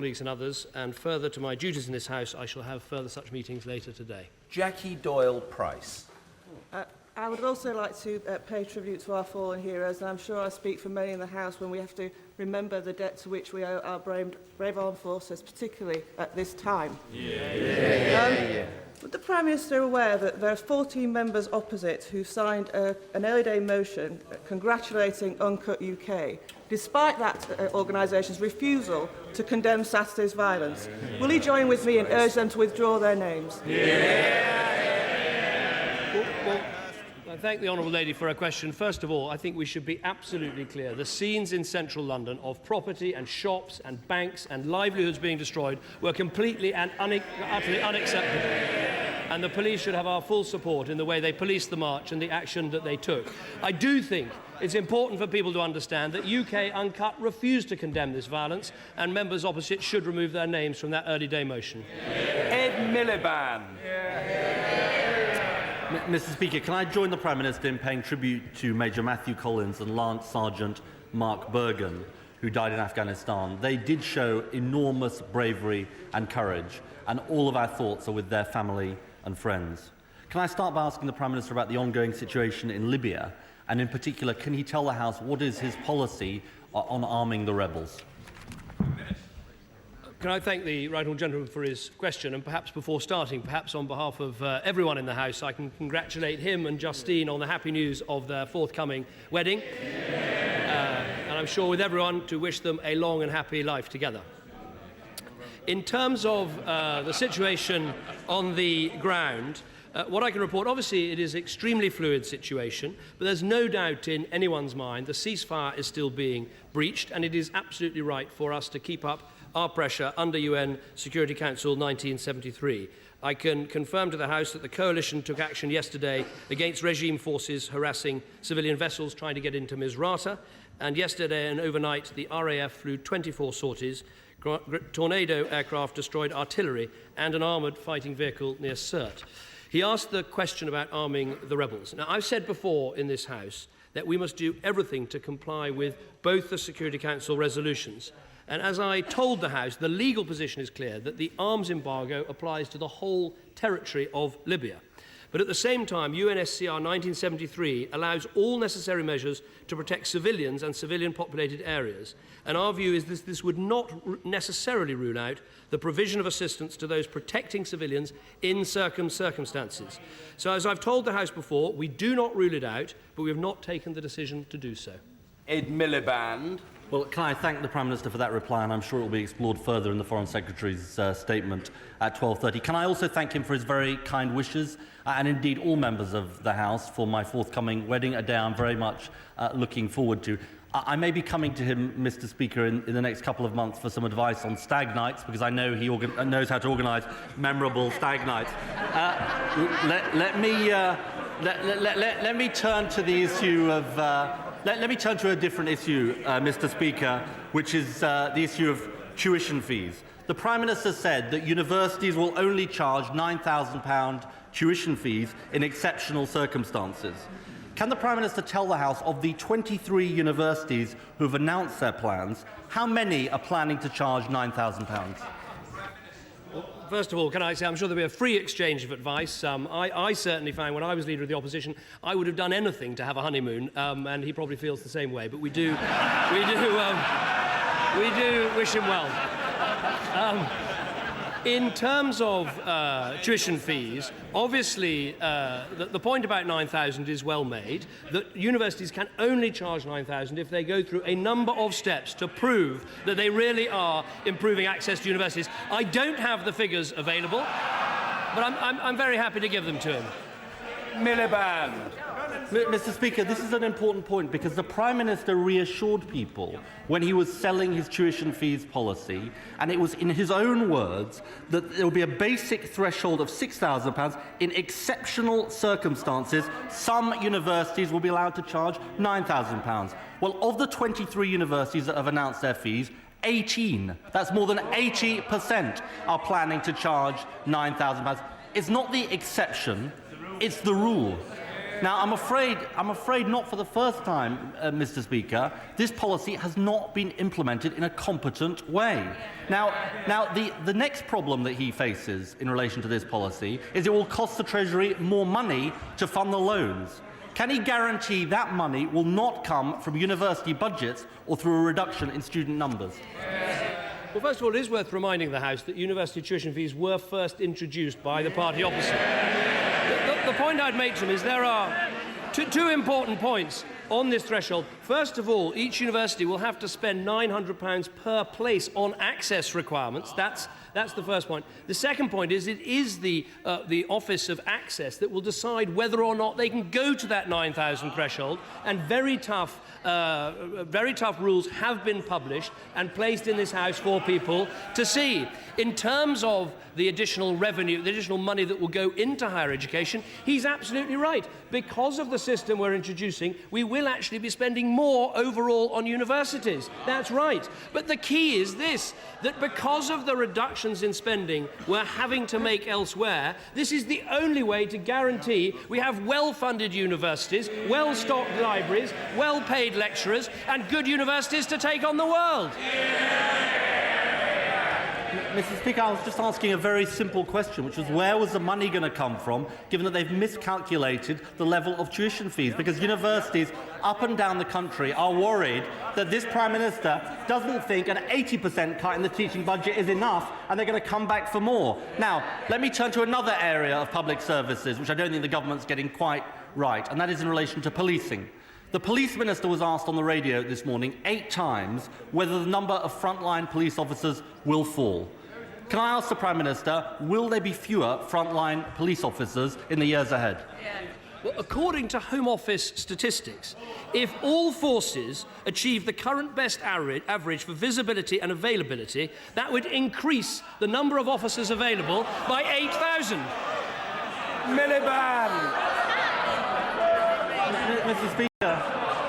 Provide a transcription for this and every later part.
colleagues and others, and further to my duties in this House, I shall have further such meetings later today. Jackie Doyle-Price. I would also like to pay tribute to our fallen heroes, and I'm sure I speak for many in the House when we have to remember the debt to which we owe our brave armed forces, particularly at this time. Would the Prime Minister aware that there are 14 members opposite who signed an early day motion congratulating Uncut UK, despite that organisation's refusal to condemn Saturday's violence? Will he join with me and urge them to withdraw their names? Well, I thank the honourable lady for her question. First of all, I think we should be absolutely clear. The scenes in central London of property and shops and banks and livelihoods being destroyed were completely and utterly unacceptable. And the police should have our full support in the way they policed the march and the action that they took. I do think it's important for people to understand that UK Uncut refused to condemn this violence, and members opposite should remove their names from that early day motion. Ed Miliband. Mr. Speaker, can I join the Prime Minister in paying tribute to Major Matthew Collins and Lance Sergeant Mark Bergen, who died in Afghanistan? They did show enormous bravery and courage, and all of our thoughts are with their family and friends. Can I start by asking the Prime Minister about the ongoing situation in Libya, and in particular, can he tell the House what is his policy on arming the rebels? Can I thank the right honourable gentleman for his question, and perhaps before starting, perhaps on behalf of everyone in the House, I can congratulate him and Justine on the happy news of their forthcoming wedding, and I'm sure with everyone to wish them a long and happy life together. In terms of the situation on the ground, what I can report, obviously it is an extremely fluid situation, but there's no doubt in anyone's mind the ceasefire is still being breached, and it is absolutely right for us to keep up our pressure under UN Security Council 1973. I can confirm to the House that the coalition took action yesterday against regime forces harassing civilian vessels trying to get into Misrata, and yesterday and overnight the RAF flew 24 sorties. Tornado aircraft destroyed artillery and an armoured fighting vehicle near Sirte. He asked the question about arming the rebels. Now, I've said before in this House that we must do everything to comply with both the Security Council resolutions. And as I told the House, the legal position is clear that the arms embargo applies to the whole territory of Libya. But at the same time, UNSCR 1973 allows all necessary measures to protect civilians and civilian-populated areas. And our view is that this would not necessarily rule out the provision of assistance to those protecting civilians in certain circumstances. So, as I've told the House before, we do not rule it out, but we have not taken the decision to do so. Ed Miliband. Well, can I thank the Prime Minister for that reply, and I'm sure it will be explored further in the Foreign Secretary's statement at 12:30. Can I also thank him for his very kind wishes, and indeed all members of the House, for my forthcoming wedding, a day I'm very much looking forward to. I may be coming to him, Mr. Speaker, in the next couple of months for some advice on stag nights, because I know he knows how to organise memorable stag nights. Let me turn to the issue of... Let me turn to a different issue, Mr. Speaker, which is the issue of tuition fees. The Prime Minister said that universities will only charge £9,000 tuition fees in exceptional circumstances. Can the Prime Minister tell the House, of the 23 universities who have announced their plans, how many are planning to charge £9,000? First of all, can I say I'm sure there'll be a free exchange of advice. I certainly found when I was Leader of the Opposition, I would have done anything to have a honeymoon, and he probably feels the same way. But we do wish him well. In terms of tuition fees, obviously the point about 9,000 is well made, that universities can only charge 9,000 if they go through a number of steps to prove that they really are improving access to universities. I don't have the figures available, but I'm very happy to give them to him. Miliband. Mr. Speaker, this is an important point, because the Prime Minister reassured people when he was selling his tuition fees policy, and it was in his own words, that there will be a basic threshold of £6,000. In exceptional circumstances, some universities will be allowed to charge £9,000. Well, of the 23 universities that have announced their fees, 18, that's more than 80%, are planning to charge £9,000. It's not the exception, it's the rule. Now, I'm afraid not for the first time, Mr. Speaker, this policy has not been implemented in a competent way. Now, the next problem that he faces in relation to this policy is it will cost the Treasury more money to fund the loans. Can he guarantee that money will not come from university budgets or through a reduction in student numbers? Well, first of all, it is worth reminding the House that university tuition fees were first introduced by the party opposite. The point I'd make to them is there are two important points on this threshold. First of all, each university will have to spend £900 per place on access requirements. That's the first point. The second point is it is the Office of Access that will decide whether or not they can go to that 9,000 threshold, and very tough rules have been published and placed in this House for people to see. In terms of the additional revenue, the additional money that will go into higher education, he's absolutely right. Because of the system we're introducing, we will actually be spending more overall on universities. That's right. But the key is this, that because of the reductions in spending we're having to make elsewhere, this is the only way to guarantee we have well-funded universities, well-stocked libraries, well-paid lecturers, and good universities to take on the world. Mr. Speaker, I was just asking a very simple question, which was where was the money going to come from, given that they've miscalculated the level of tuition fees? Because universities up and down the country are worried that this Prime Minister doesn't think an 80% cut in the teaching budget is enough, and they're going to come back for more. Now, let me turn to another area of public services, which I don't think the government's getting quite right, and that is in relation to policing. The police minister was asked on the radio this morning 8 times whether the number of frontline police officers will fall. Can I ask the Prime Minister, will there be fewer frontline police officers in the years ahead? Well, according to Home Office statistics, if all forces achieve the current best average for visibility and availability, that would increase the number of officers available by 8,000. Miliband.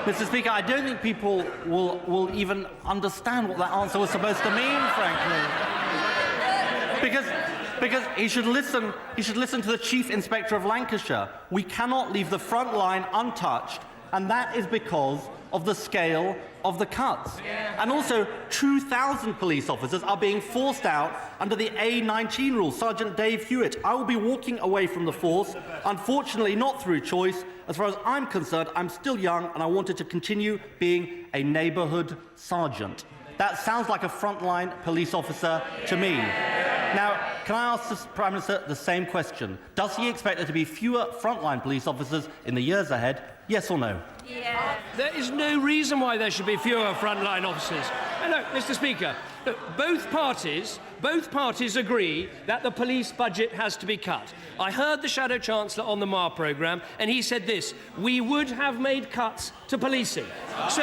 Mr. Speaker, I don't think people will even understand what that answer was supposed to mean, frankly. Because he should listen to the Chief Inspector of Lancashire. We cannot leave the front line untouched, and that is because of the scale of the cuts. And also, 2,000 police officers are being forced out under the A19 rule. Sergeant Dave Hewitt, I will be walking away from the force, unfortunately not through choice. As far as I'm concerned, I'm still young and I wanted to continue being a neighbourhood sergeant. That sounds like a frontline police officer to me. Now, can I ask the Prime Minister the same question? Does he expect there to be fewer frontline police officers in the years ahead? Yes or no? Yeah. There is no reason why there should be fewer frontline officers. And look, Mr. Speaker, look, both parties agree that the police budget has to be cut. I heard the Shadow Chancellor on the Mar programme, and he said this: we would have made cuts to policing. So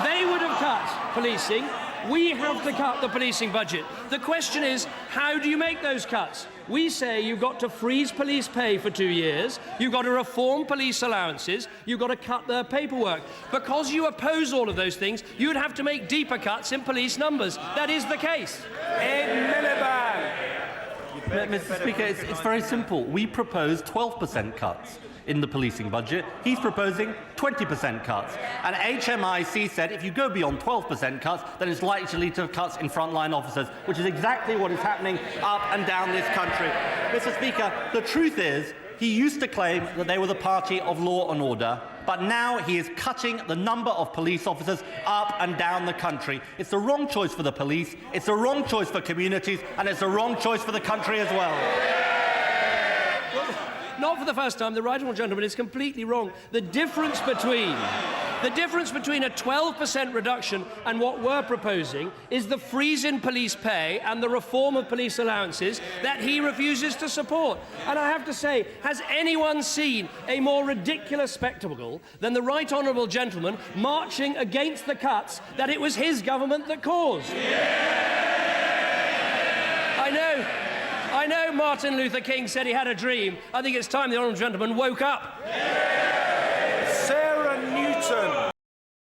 they would have cut policing. We have to cut the policing budget. The question is, how do you make those cuts? We say you've got to freeze police pay for 2 years, you've got to reform police allowances, you've got to cut their paperwork. Because you oppose all of those things, you'd have to make deeper cuts in police numbers. That is the case. Ed Miliband. Mr. Speaker, it's very simple. We propose 12% cuts in the policing budget. He's proposing 20% cuts. And HMIC said if you go beyond 12% cuts, then it's likely to lead to cuts in frontline officers, which is exactly what is happening up and down this country. Mr. Speaker, the truth is, he used to claim that they were the party of law and order, but now he is cutting the number of police officers up and down the country. It's the wrong choice for the police, it's the wrong choice for communities, and it's the wrong choice for the country as well. Not for the first time, the right honourable gentleman is completely wrong. The difference between a 12% reduction and what we're proposing is the freeze in police pay and the reform of police allowances that he refuses to support. And I have to say, has anyone seen a more ridiculous spectacle than the right honourable gentleman marching against the cuts that it was his government that caused? I know Martin Luther King said he had a dream. I think it's time the honourable gentleman woke up. Sarah Newton.